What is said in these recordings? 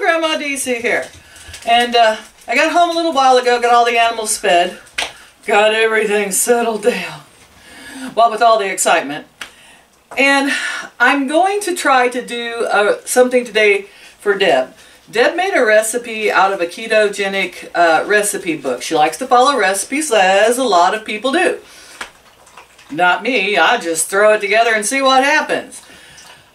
Grandma DC here. And I got home a little while ago, got all the animals fed, got everything settled down, what with all the excitement. And I'm going to try to do something today for Deb. Deb made a recipe out of a ketogenic recipe book. She likes to follow recipes, as a lot of people do. Not me, I just throw it together and see what happens.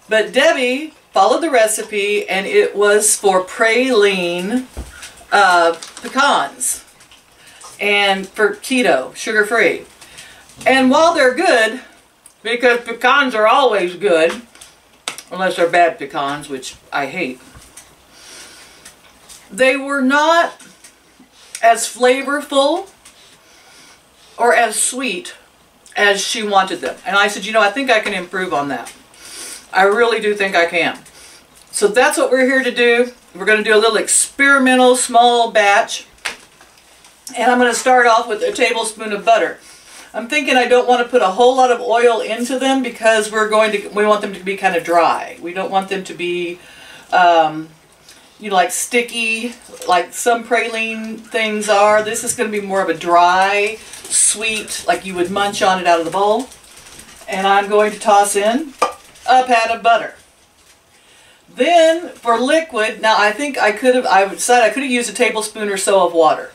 But Debbie followed the recipe, and it was for praline pecans, and for keto, sugar-free. And while they're good, because pecans are always good, unless they're bad pecans, which I hate, they were not as flavorful or as sweet as she wanted them. And I said, you know, I think I can improve on that. I really do think I can. So that's what we're here to do. We're going to do a little experimental small batch. And I'm going to start off with a tablespoon of butter. I'm thinking I don't want to put a whole lot of oil into them because we want them to be kind of dry. We don't want them to be, you know, like sticky, like some praline things are. This is going to be more of a dry, sweet, like you would munch on it out of the bowl. And I'm going to toss in a pat of butter. Then for liquid, now I think I decided I could have used a tablespoon or so of water.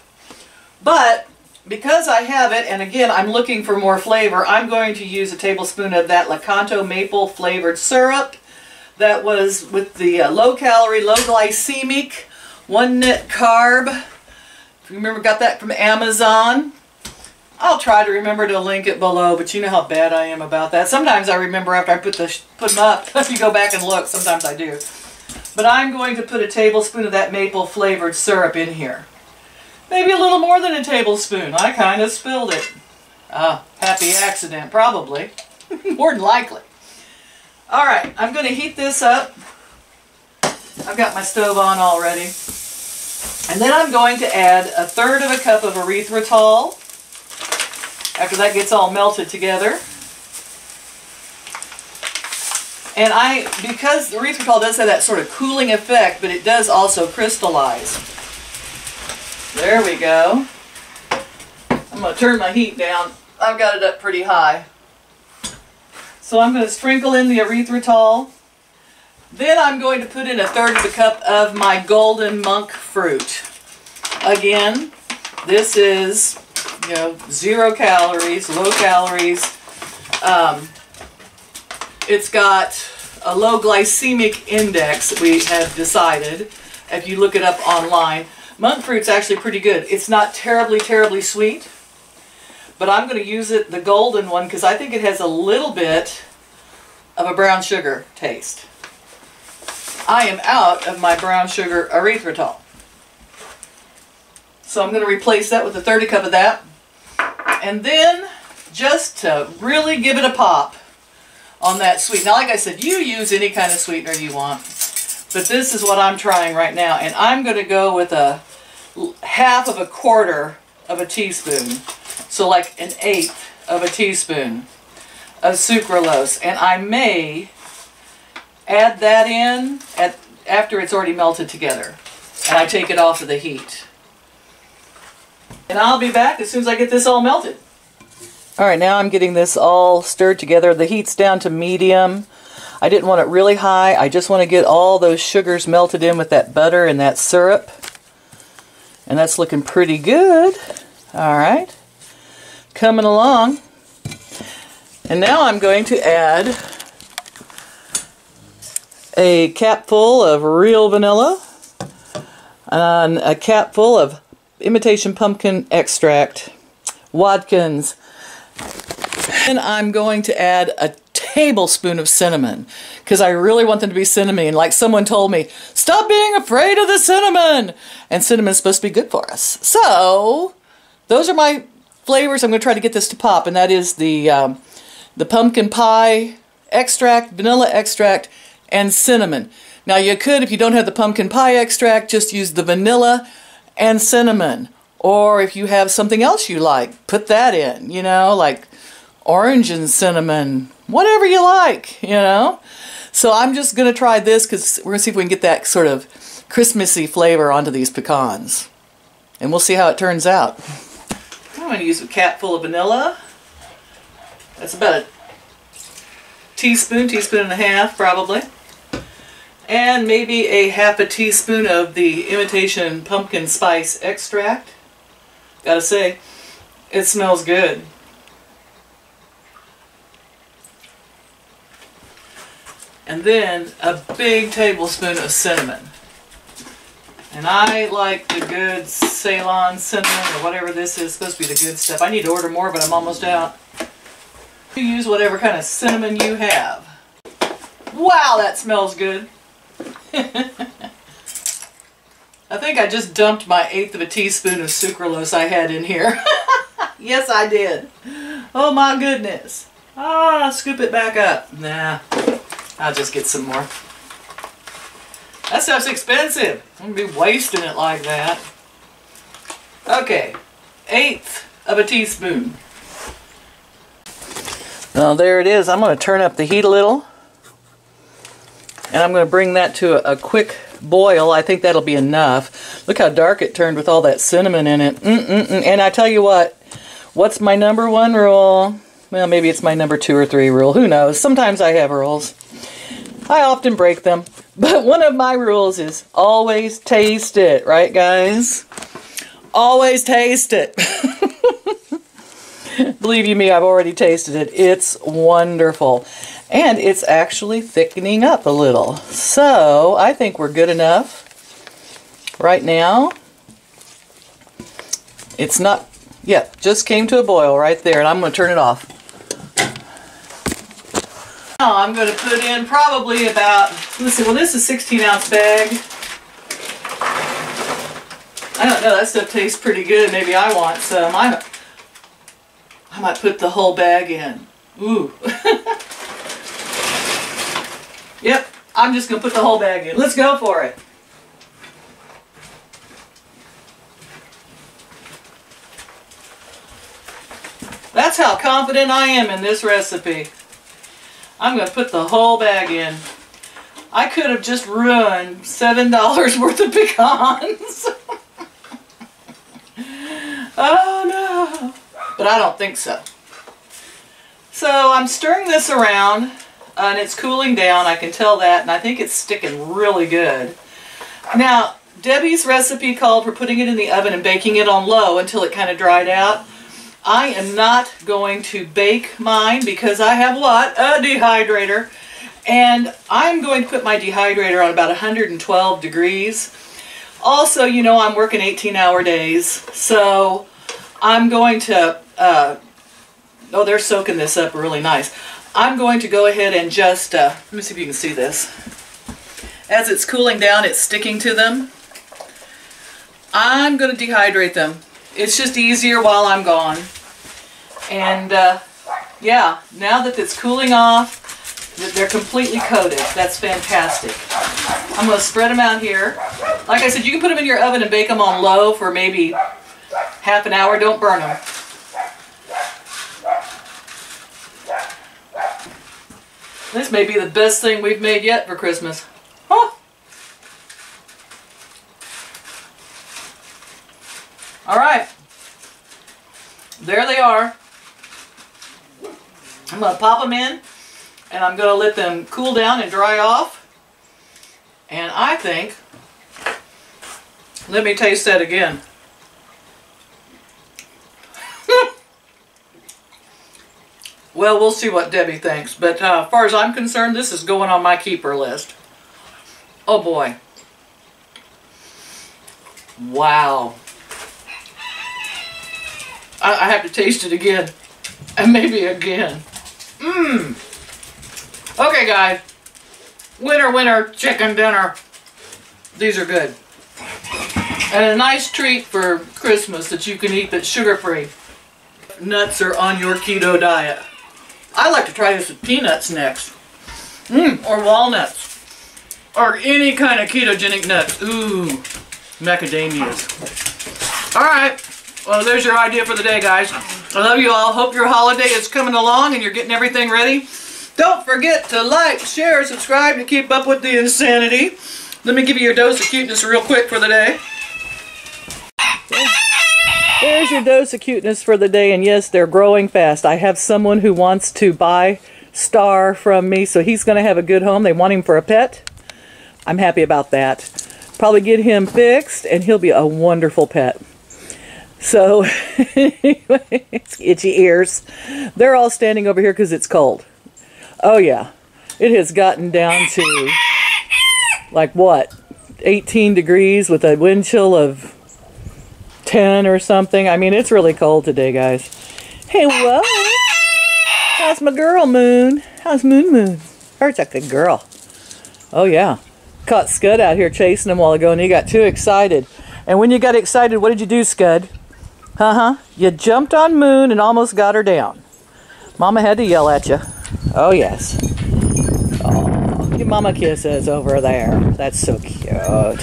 But because I have it, and again I'm looking for more flavor, I'm going to use a tablespoon of that Lakanto maple flavored syrup that was with the low calorie, low glycemic, 1 net carb. If you remember, got that from Amazon. I'll try to remember to link it below, but you know how bad I am about that. Sometimes I remember after I put them up. If you go back and look, sometimes I do. But I'm going to put a tablespoon of that maple flavored syrup in here. Maybe a little more than a tablespoon. I kind of spilled it. Happy accident, probably. More than likely. Alright, I'm going to heat this up. I've got my stove on already. And then I'm going to add 1/3 cup of erythritol. After that gets all melted together. And because the erythritol does have that sort of cooling effect, but it does also crystallize. There we go. I'm going to turn my heat down. I've got it up pretty high. So I'm going to sprinkle in the erythritol. Then I'm going to put in 1/3 cup of my golden monk fruit. Again, this is, you know, 0 calories, low calories. It's got a low glycemic index, we have decided, if you look it up online. Monk fruit's actually pretty good. It's not terribly, terribly sweet, but I'm going to use the golden one because I think it has a little bit of a brown sugar taste. I am out of my brown sugar erythritol. So I'm going to replace that with 1/3 cup of that. And then, just to really give it a pop on that sweet. Now, like I said, you use any kind of sweetener you want. But this is what I'm trying right now. And I'm going to go with 1/2 of a teaspoon. So like 1/8 of a teaspoon of sucralose. And I may add that in after it's already melted together. And I take it off of the heat. And I'll be back as soon as I get this all melted. Alright, now I'm getting this all stirred together. The heat's down to medium. I didn't want it really high. I just want to get all those sugars melted in with that butter and that syrup. And that's looking pretty good. Alright. Coming along. And now I'm going to add a capful of real vanilla and a capful of imitation pumpkin extract, Watkins. And I'm going to add a tablespoon of cinnamon because I really want them to be cinnamon. Like someone told me, stop being afraid of the cinnamon. And cinnamon's supposed to be good for us. So those are my flavors. I'm going to try to get this to pop, and that is the pumpkin pie extract, vanilla extract, and cinnamon. Now you could, if you don't have the pumpkin pie extract, just use the vanilla and cinnamon. Or if you have something else you like, put that in, you know, like orange and cinnamon, whatever you like, you know. So I'm just going to try this because we're going to see if we can get that sort of Christmassy flavor onto these pecans. And we'll see how it turns out. I'm going to use a cap full of vanilla. That's about a teaspoon and a half probably. And maybe a half a teaspoon of the imitation pumpkin spice extract. Gotta say, it smells good. And then a big tablespoon of cinnamon. And I like the good Ceylon cinnamon, or whatever this is. It's supposed to be the good stuff. I need to order more, but I'm almost out. You use whatever kind of cinnamon you have. Wow, that smells good. I think I just dumped my 1/8 of a teaspoon of sucralose I had in here. Yes, I did. Oh my goodness. Ah, scoop it back up. Nah, I'll just get some more. That stuff's expensive. I'm going to be wasting it like that. Okay, 1/8 of a teaspoon. Well, there it is. I'm going to turn up the heat a little. And I'm going to bring that to a quick boil. I think that'll be enough. Look how dark it turned with all that cinnamon in it. And I tell you what, what's my #1 rule? Well, maybe it's my #2 or 3 rule. Who knows? Sometimes I have rules. I often break them. But one of my rules is always taste it. Right, guys? Always taste it. Believe you me, I've already tasted it. It's wonderful. And it's actually thickening up a little. So, I think we're good enough right now. It's not, yeah, just came to a boil right there, and I'm going to turn it off. Now I'm going to put in probably about, let's see, well this is a 16-ounce bag. I don't know, that stuff tastes pretty good. Maybe I want some. I might put the whole bag in. Ooh. Yep, I'm just going to put the whole bag in. Let's go for it. That's how confident I am in this recipe. I'm going to put the whole bag in. I could have just ruined $7 worth of pecans. Oh no. But I don't think so. So I'm stirring this around. And it's cooling down, I can tell that, and I think it's sticking really good. Now, Debbie's recipe called for putting it in the oven and baking it on low until it kind of dried out. I am not going to bake mine because I have what? A dehydrator. And I'm going to put my dehydrator on about 112 degrees. Also, you know, I'm working 18-hour days, so I'm going to, oh, they're soaking this up really nice. I'm going to go ahead and just, let me see if you can see this. As it's cooling down, it's sticking to them. I'm going to dehydrate them. It's just easier while I'm gone. And, yeah, now that it's cooling off, they're completely coated. That's fantastic. I'm going to spread them out here. Like I said, you can put them in your oven and bake them on low for maybe half an hour. Don't burn them. This may be the best thing we've made yet for Christmas. Huh? Alright. There they are. I'm going to pop them in, and I'm going to let them cool down and dry off. And I think, let me taste that again. Well, we'll see what Debbie thinks, but as far as I'm concerned, this is going on my keeper list. Oh boy. Wow. I have to taste it again, and maybe again. Mmm. Okay, guys. Winner, winner, chicken dinner. These are good. And a nice treat for Christmas that you can eat that's sugar-free. Nuts are on your keto diet. I like to try this with peanuts next. Or walnuts. Or any kind of ketogenic nuts. Ooh, macadamias. Alright, well there's your idea for the day, guys. I love you all. Hope your holiday is coming along and you're getting everything ready. Don't forget to like, share, subscribe to keep up with the insanity. Let me give you your dose of cuteness real quick for the day. There's your dose of cuteness for the day, and yes, they're growing fast. I have someone who wants to buy Star from me, so he's going to have a good home. They want him for a pet. I'm happy about that. Probably get him fixed, and he'll be a wonderful pet. So, it's itchy ears. They're all standing over here because it's cold. Oh yeah, it has gotten down to, like what, 18 degrees with a wind chill of 10 or something. I mean, it's really cold today, guys. Hey, whoa. How's my girl, Moon? How's Moon? Hers a good girl. Oh, yeah. Caught Scud out here chasing him a while ago, and he got too excited. And when you got excited, what did you do, Scud? You jumped on Moon and almost got her down. Mama had to yell at you. Oh, yes. Oh, your mama kisses over there. That's so cute. Oh,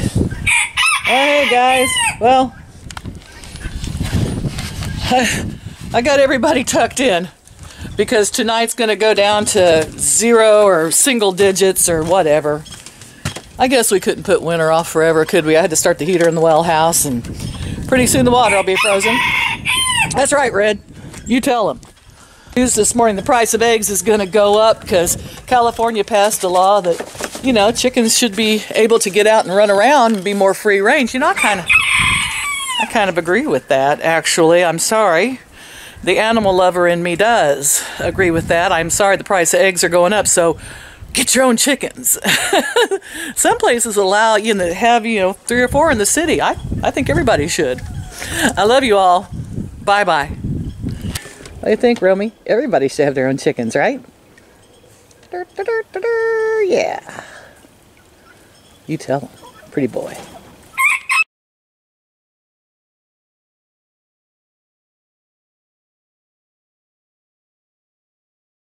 hey, guys. Well, I got everybody tucked in because tonight's going to go down to 0 or single digits or whatever. I guess we couldn't put winter off forever, could we? I had to start the heater in the well house, and pretty soon the water will be frozen. That's right, Red. You tell them. News this morning, the price of eggs is going to go up because California passed a law that, you know, chickens should be able to get out and run around and be more free range. You know, I kind of agree with that, actually. I'm sorry. The animal lover in me does agree with that. I'm sorry the price of eggs are going up, so get your own chickens. Some places allow you to have, 3 or 4 in the city. I think everybody should. I love you all. Bye-bye. What do you think, Romy? Everybody should have their own chickens, right? Yeah. You tell them. Pretty boy.